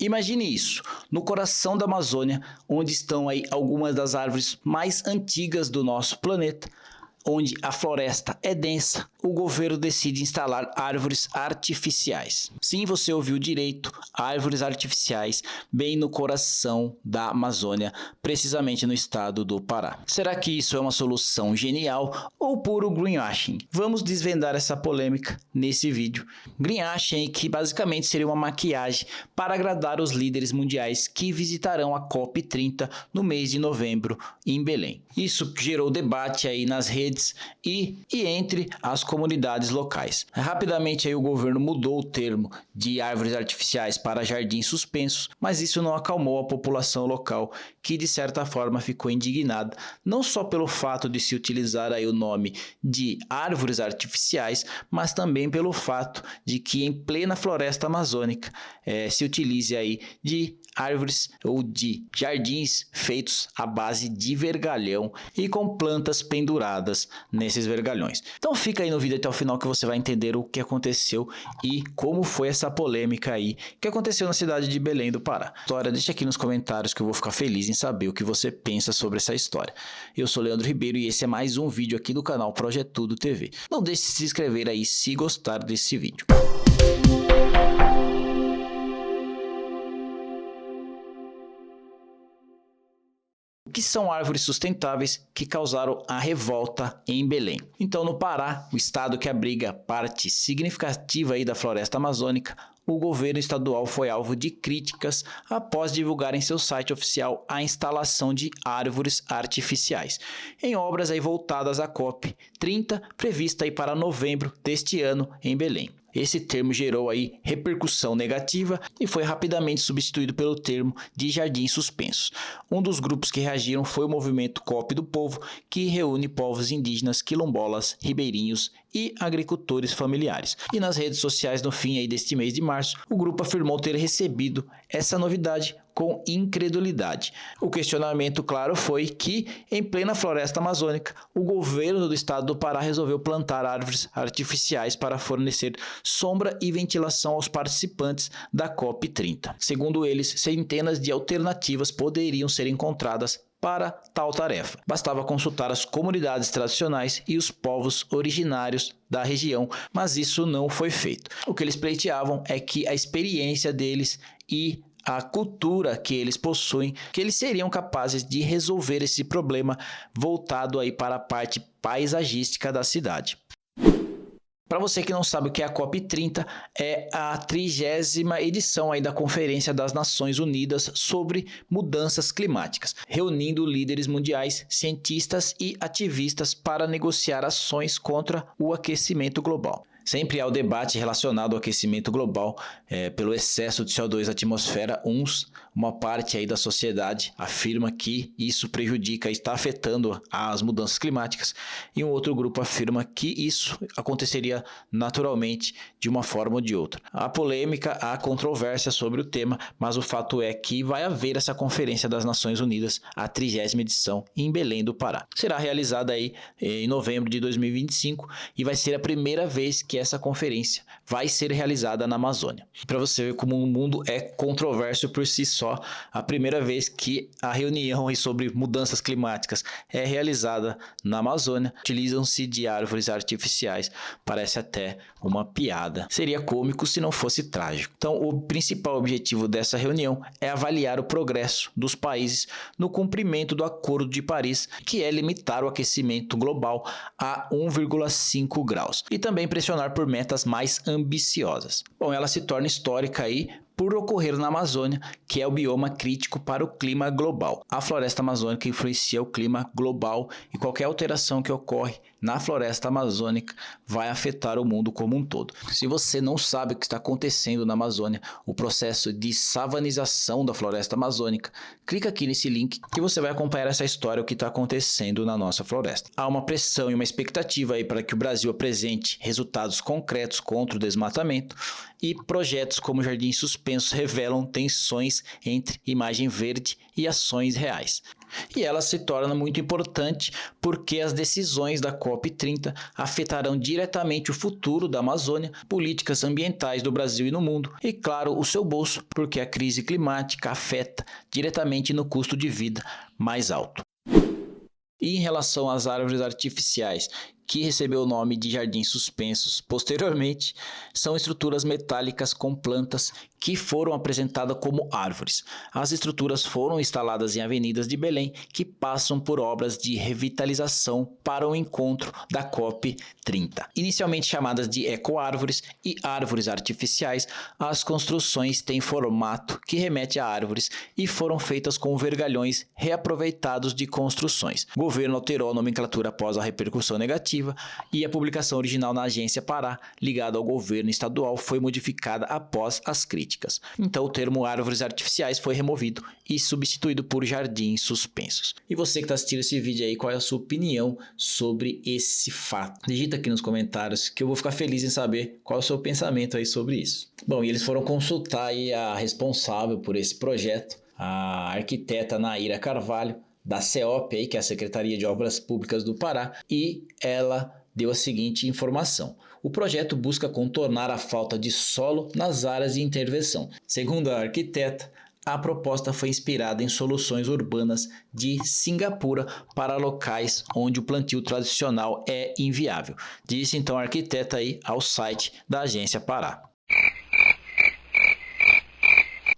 Imagine isso, no coração da Amazônia, onde estão aí algumas das árvores mais antigas do nosso planeta, onde a floresta é densa, o governo decide instalar árvores artificiais. Sim, você ouviu direito, árvores artificiais bem no coração da Amazônia, precisamente no estado do Pará. Será que isso é uma solução genial ou puro greenwashing? Vamos desvendar essa polêmica nesse vídeo. Greenwashing que basicamente seria uma maquiagem para agradar os líderes mundiais que visitarão a COP30 no mês de novembro em Belém. Isso gerou debate aí nas redes e entre as comunidades locais. Rapidamente aí o governo mudou o termo de árvores artificiais para jardins suspensos, mas isso não acalmou a população local, que de certa forma ficou indignada, não só pelo fato de se utilizar aí o nome de árvores artificiais, mas também pelo fato de que em plena floresta amazônica se utilize aí de árvores ou de jardins feitos à base de vergalhão e com plantas penduradas nesses vergalhões. Então fica aí no vídeo até o final que você vai entender o que aconteceu e como foi essa polêmica aí que aconteceu na cidade de Belém do Pará. História, deixa aqui nos comentários que eu vou ficar feliz em saber o que você pensa sobre essa história. Eu sou Leandro Ribeiro e esse é mais um vídeo aqui do canal Projetudo TV. Não deixe de se inscrever aí se gostar desse vídeo. O que são árvores sustentáveis que causaram a revolta em Belém? Então, no Pará, o estado que abriga parte significativa aí da floresta amazônica, o governo estadual foi alvo de críticas após divulgar em seu site oficial a instalação de árvores artificiais, em obras aí voltadas à COP30, prevista aí para novembro deste ano em Belém. Esse termo gerou aí repercussão negativa e foi rapidamente substituído pelo termo de jardins suspensos. Um dos grupos que reagiram foi o movimento COP do Povo, que reúne povos indígenas, quilombolas, ribeirinhos e agricultores familiares. E nas redes sociais no fim aí deste mês de março, o grupo afirmou ter recebido essa novidade com incredulidade. O questionamento, claro, foi que, em plena floresta amazônica, o governo do estado do Pará resolveu plantar árvores artificiais para fornecer sombra e ventilação aos participantes da COP30. Segundo eles, centenas de alternativas poderiam ser encontradas para tal tarefa. Bastava consultar as comunidades tradicionais e os povos originários da região, mas isso não foi feito. O que eles pleiteavam é que a experiência deles e a cultura que eles possuem, que eles seriam capazes de resolver esse problema voltado aí para a parte paisagística da cidade. Para você que não sabe o que é a COP30, é a 30ª edição aí da Conferência das Nações Unidas sobre Mudanças Climáticas, reunindo líderes mundiais, cientistas e ativistas para negociar ações contra o aquecimento global. Sempre há o debate relacionado ao aquecimento global pelo excesso de CO2 na atmosfera. Uma parte aí da sociedade afirma que isso prejudica e está afetando as mudanças climáticas, e um outro grupo afirma que isso aconteceria naturalmente de uma forma ou de outra. Há polêmica, há controvérsia sobre o tema, mas o fato é que vai haver essa Conferência das Nações Unidas, a 30ª edição, em Belém do Pará. Será realizada aí em novembro de 2025 e vai ser a primeira vez que essa conferência vai ser realizada na Amazônia. Para você ver como o mundo é controverso por si só, a primeira vez que a reunião sobre mudanças climáticas é realizada na Amazônia, utilizam-se de árvores artificiais. Parece até uma piada. Seria cômico se não fosse trágico. Então, o principal objetivo dessa reunião é avaliar o progresso dos países no cumprimento do Acordo de Paris, que é limitar o aquecimento global a 1,5 graus, e também pressionar por metas mais ambiciosas. Bom, ela se torna histórica aí por ocorrer na Amazônia, que é o bioma crítico para o clima global. A floresta amazônica influencia o clima global e qualquer alteração que ocorre na floresta amazônica vai afetar o mundo como um todo. Se você não sabe o que está acontecendo na Amazônia, o processo de savanização da floresta amazônica, clica aqui nesse link que você vai acompanhar essa história, o que está acontecendo na nossa floresta. Há uma pressão e uma expectativa aí para que o Brasil apresente resultados concretos contra o desmatamento, e projetos como Jardins Suspensos revelam tensões entre imagem verde e ações reais. E ela se torna muito importante porque as decisões da COP30 afetarão diretamente o futuro da Amazônia, políticas ambientais do Brasil e no mundo, e claro, o seu bolso, porque a crise climática afeta diretamente no custo de vida mais alto. E em relação às árvores artificiais, que recebeu o nome de jardins suspensos posteriormente, são estruturas metálicas com plantas que foram apresentadas como árvores. As estruturas foram instaladas em avenidas de Belém que passam por obras de revitalização para o encontro da COP30. Inicialmente chamadas de ecoárvores e árvores artificiais, as construções têm formato que remete a árvores e foram feitas com vergalhões reaproveitados de construções. O governo alterou a nomenclatura após a repercussão negativa e a publicação original na Agência Pará, ligada ao governo estadual, foi modificada após as críticas. Então o termo árvores artificiais foi removido e substituído por jardins suspensos. E você que está assistindo esse vídeo aí, qual é a sua opinião sobre esse fato? Digita aqui nos comentários que eu vou ficar feliz em saber qual é o seu pensamento aí sobre isso. Bom, e eles foram consultar aí a responsável por esse projeto, a arquiteta Naira Carvalho, da CEOP, aí, que é a Secretaria de Obras Públicas do Pará, e ela deu a seguinte informação. O projeto busca contornar a falta de solo nas áreas de intervenção. Segundo a arquiteta, a proposta foi inspirada em soluções urbanas de Singapura para locais onde o plantio tradicional é inviável, disse então a arquiteta aí ao site da Agência Pará.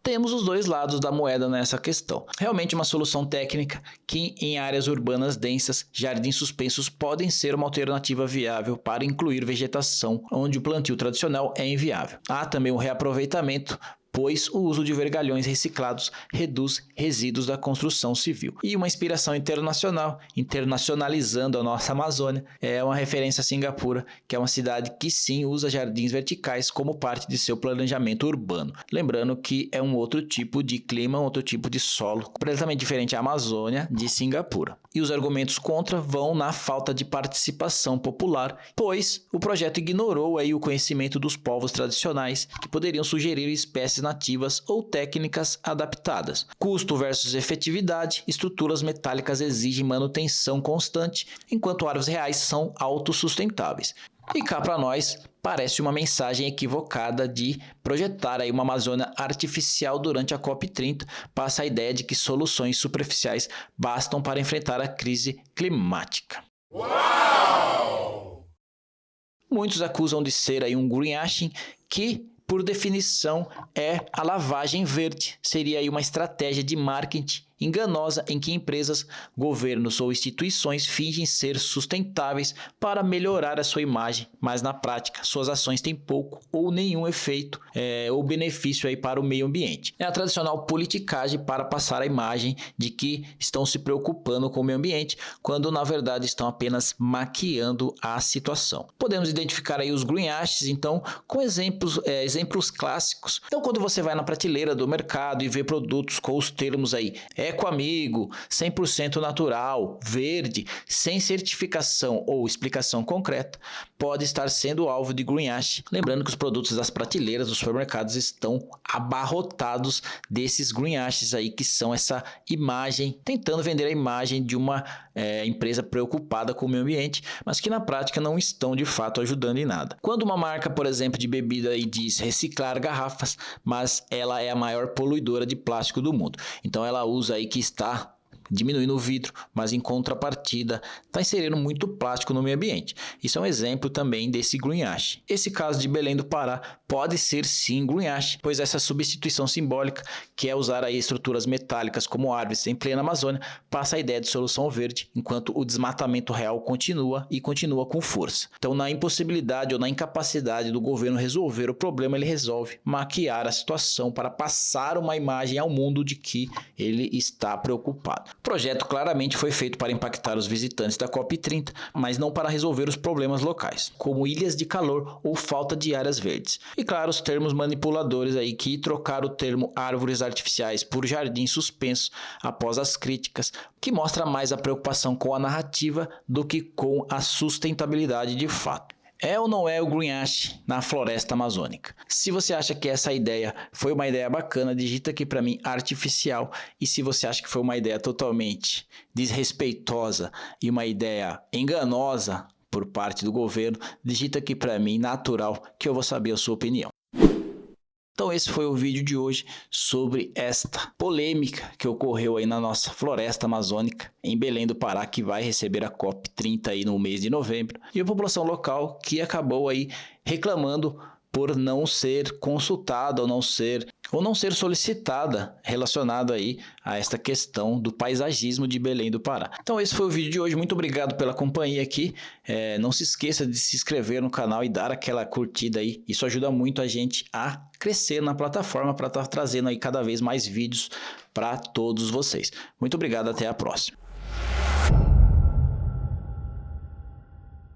Temos os dois lados da moeda nessa questão. Realmente uma solução técnica que em áreas urbanas densas, jardins suspensos podem ser uma alternativa viável para incluir vegetação onde o plantio tradicional é inviável. Há também o reaproveitamento, pois o uso de vergalhões reciclados reduz resíduos da construção civil. E uma inspiração internacional, internacionalizando a nossa Amazônia, é uma referência a Singapura, que é uma cidade que sim usa jardins verticais como parte de seu planejamento urbano. Lembrando que é um outro tipo de clima, um outro tipo de solo, completamente diferente à Amazônia de Singapura. E os argumentos contra vão na falta de participação popular, pois o projeto ignorou aí o conhecimento dos povos tradicionais que poderiam sugerir espécies nativas ou técnicas adaptadas. Custo versus efetividade, estruturas metálicas exigem manutenção constante, enquanto árvores reais são autossustentáveis. E cá para nós, parece uma mensagem equivocada de projetar aí uma Amazônia artificial durante a COP30, passa a ideia de que soluções superficiais bastam para enfrentar a crise climática. Uau! Muitos acusam de ser aí um greenwashing que, por definição, é a lavagem verde. Seria aí uma estratégia de marketing enganosa em que empresas, governos ou instituições fingem ser sustentáveis para melhorar a sua imagem, mas na prática suas ações têm pouco ou nenhum efeito ou benefício aí para o meio ambiente. É a tradicional politicagem para passar a imagem de que estão se preocupando com o meio ambiente, quando na verdade estão apenas maquiando a situação. Podemos identificar aí os greenwashes, então, com exemplos clássicos. Então, quando você vai na prateleira do mercado e vê produtos com os termos aí ecoamigo, 100% natural, verde, sem certificação ou explicação concreta, pode estar sendo alvo de greenwashing. Lembrando que os produtos das prateleiras dos supermercados estão abarrotados desses greenwashes aí, que são essa imagem, tentando vender a imagem de uma empresa preocupada com o meio ambiente, mas que na prática não estão de fato ajudando em nada. Quando uma marca, por exemplo, de bebida aí diz reciclar garrafas, mas ela é a maior poluidora de plástico do mundo. Então ela usa aí que está diminuindo o vidro, mas em contrapartida está inserindo muito plástico no meio ambiente. Isso é um exemplo também desse greenwashing. Esse caso de Belém do Pará pode ser sim greenwashing, pois essa substituição simbólica, que é usar aí estruturas metálicas como árvores em plena Amazônia, passa a ideia de solução verde, enquanto o desmatamento real continua com força. Então, na impossibilidade ou na incapacidade do governo resolver o problema, ele resolve maquiar a situação para passar uma imagem ao mundo de que ele está preocupado. O projeto claramente foi feito para impactar os visitantes da COP30, mas não para resolver os problemas locais, como ilhas de calor ou falta de áreas verdes. E claro, os termos manipuladores aí que trocaram o termo árvores artificiais por jardins suspensos após as críticas, que mostra mais a preocupação com a narrativa do que com a sustentabilidade de fato. É ou não é o greenwashing na floresta amazônica? Se você acha que essa ideia foi uma ideia bacana, digita aqui para mim artificial. E se você acha que foi uma ideia totalmente desrespeitosa e uma ideia enganosa por parte do governo, digita aqui para mim natural, que eu vou saber a sua opinião. Então esse foi o vídeo de hoje sobre esta polêmica que ocorreu aí na nossa floresta amazônica em Belém do Pará, que vai receber a COP30 aí no mês de novembro, e a população local que acabou aí reclamando por não ser consultada ou não ser solicitada relacionado aí a esta questão do paisagismo de Belém do Pará. Então esse foi o vídeo de hoje, muito obrigado pela companhia aqui, não se esqueça de se inscrever no canal e dar aquela curtida aí, isso ajuda muito a gente a crescer na plataforma para estar trazendo aí cada vez mais vídeos para todos vocês. Muito obrigado, até a próxima.